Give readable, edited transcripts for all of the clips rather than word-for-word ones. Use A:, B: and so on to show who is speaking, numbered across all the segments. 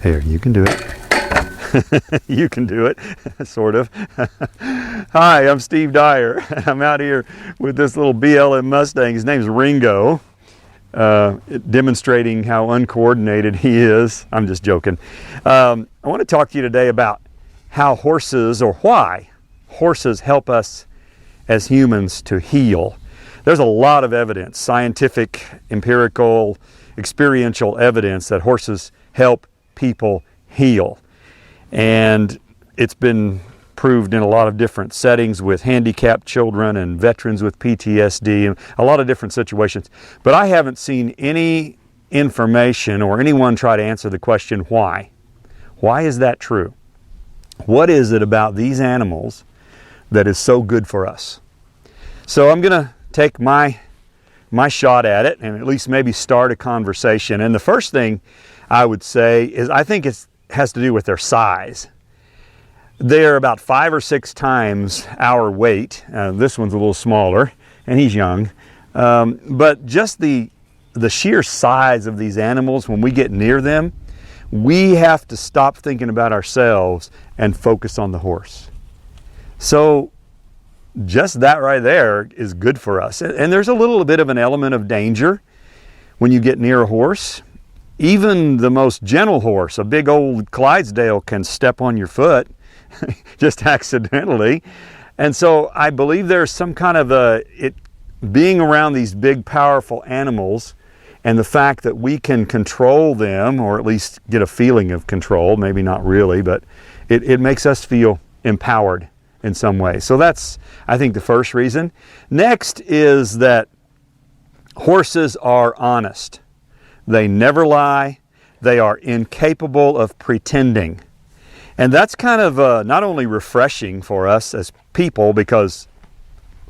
A: Here, you can do it. You can do it, sort of. Hi, I'm Steve Dyer. I'm out here with this little BLM Mustang. His name's Ringo, demonstrating how uncoordinated he is. I'm just joking. I want to talk to you today about how horses, or why horses help us as humans to heal. There's a lot of evidence, scientific, empirical, experiential evidence that horses help people heal. And it's been proved in a lot of different settings with handicapped children and veterans with PTSD and a lot of different situations. But I haven't seen any information or anyone try to answer the question why. Why is that true? What is it about these animals that is so good for us? So I'm going to take my shot at it and at least maybe start a conversation. And the first thing I would say is I think it has to do with their size. They're about 5 or 6 times our weight. This one's a little smaller and he's young. But just the sheer size of these animals, when we get near them, we have to stop thinking about ourselves and focus on the horse. So just that right there is good for us. And there's a little bit of an element of danger when you get near a horse. Even the most gentle horse, a big old Clydesdale, can step on your foot just accidentally. And so I believe there's some kind of being around these big, powerful animals and the fact that we can control them, or at least get a feeling of control, maybe not really, but it makes us feel empowered in some way. So that's, I think, the first reason. Next is that horses are honest. They never lie. They are incapable of pretending. And that's kind of not only refreshing for us as people, because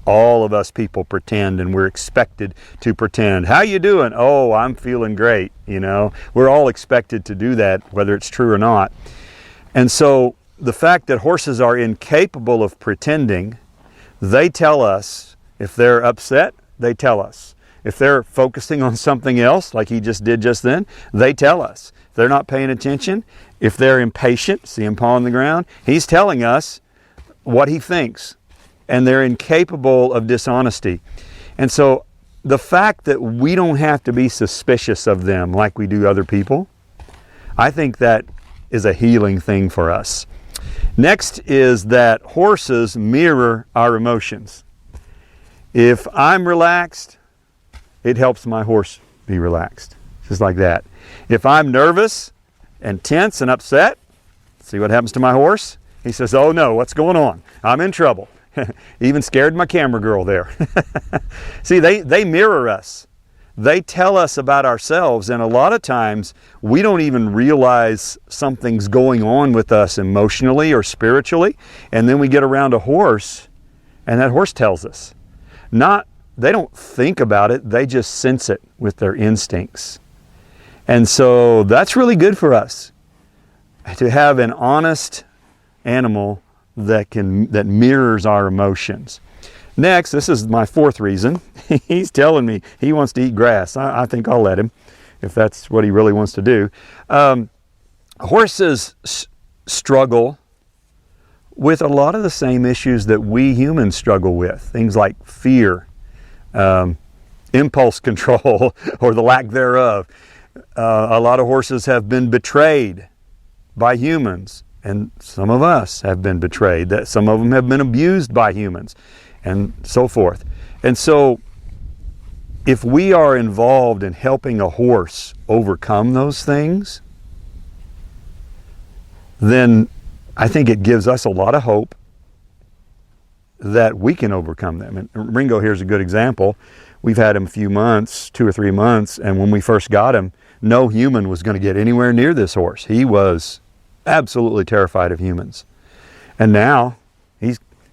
A: all of us people pretend and we're expected to pretend. How you doing? Oh, I'm feeling great. You know, we're all expected to do that, whether it's true or not. And so the fact that horses are incapable of pretending, they tell us. If they're upset, they tell us. If they're focusing on something else, like he just did just then, they tell us. If they're not paying attention, if they're impatient, see him paw on the ground, he's telling us what he thinks. And they're incapable of dishonesty. And so the fact that we don't have to be suspicious of them like we do other people, I think that is a healing thing for us. Next is that horses mirror our emotions. If I'm relaxed, it helps my horse be relaxed, just like that. If I'm nervous and tense and upset, see what happens to my horse? He says, oh no, what's going on? I'm in trouble. Even scared my camera girl there. See, they mirror us. They tell us about ourselves, and a lot of times we don't even realize something's going on with us emotionally or spiritually, and then we get around a horse and that horse tells us. They don't think about it, they just sense it with their instincts. And so that's really good for us, to have an honest animal that mirrors our emotions. Next, this is my fourth reason. He's telling me he wants to eat grass. I think I'll let him, if that's what he really wants to do. Horses struggle with a lot of the same issues that we humans struggle with. Things like fear, impulse control, or the lack thereof. A lot of horses have been betrayed by humans, and some of us have been betrayed. That some of them have been abused by humans, and so forth. And so if we are involved in helping a horse overcome those things, then I think it gives us a lot of hope that we can overcome them. And Ringo here's a good example. We've had him a few months, 2 or 3 months, and when we first got him, no human was going to get anywhere near this horse. He was absolutely terrified of humans. And now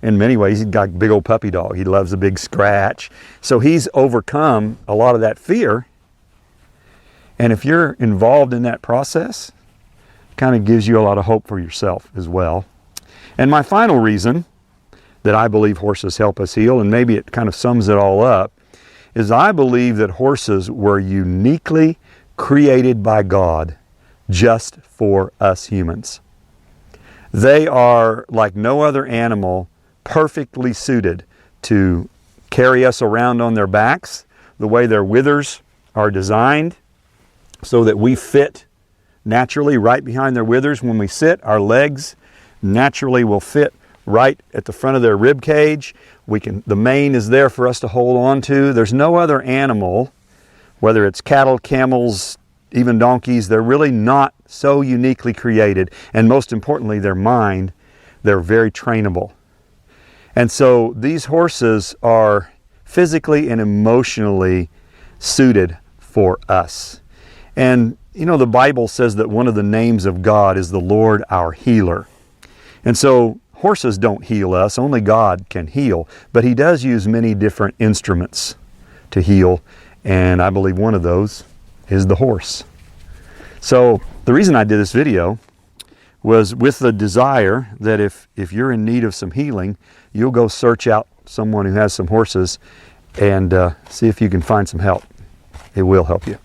A: in many ways, he's got a big old puppy dog. He loves a big scratch. So he's overcome a lot of that fear. And if you're involved in that process, it kind of gives you a lot of hope for yourself as well. And my final reason that I believe horses help us heal, and maybe it kind of sums it all up, is I believe that horses were uniquely created by God just for us humans. They are like no other animal, perfectly suited to carry us around on their backs, the way their withers are designed, so that we fit naturally right behind their withers. When we sit, our legs naturally will fit right at the front of their rib cage. The mane is there for us to hold on to. There's no other animal, whether it's cattle, camels, even donkeys, they're really not so uniquely created. And most importantly, their mind, they're very trainable. And so these horses are physically and emotionally suited for us. And you know, the Bible says that one of the names of God is the Lord our healer. And so horses don't heal us, only God can heal. But He does use many different instruments to heal. And I believe one of those is the horse. So the reason I did this video was with the desire that if you're in need of some healing, you'll go search out someone who has some horses and see if you can find some help. It will help you.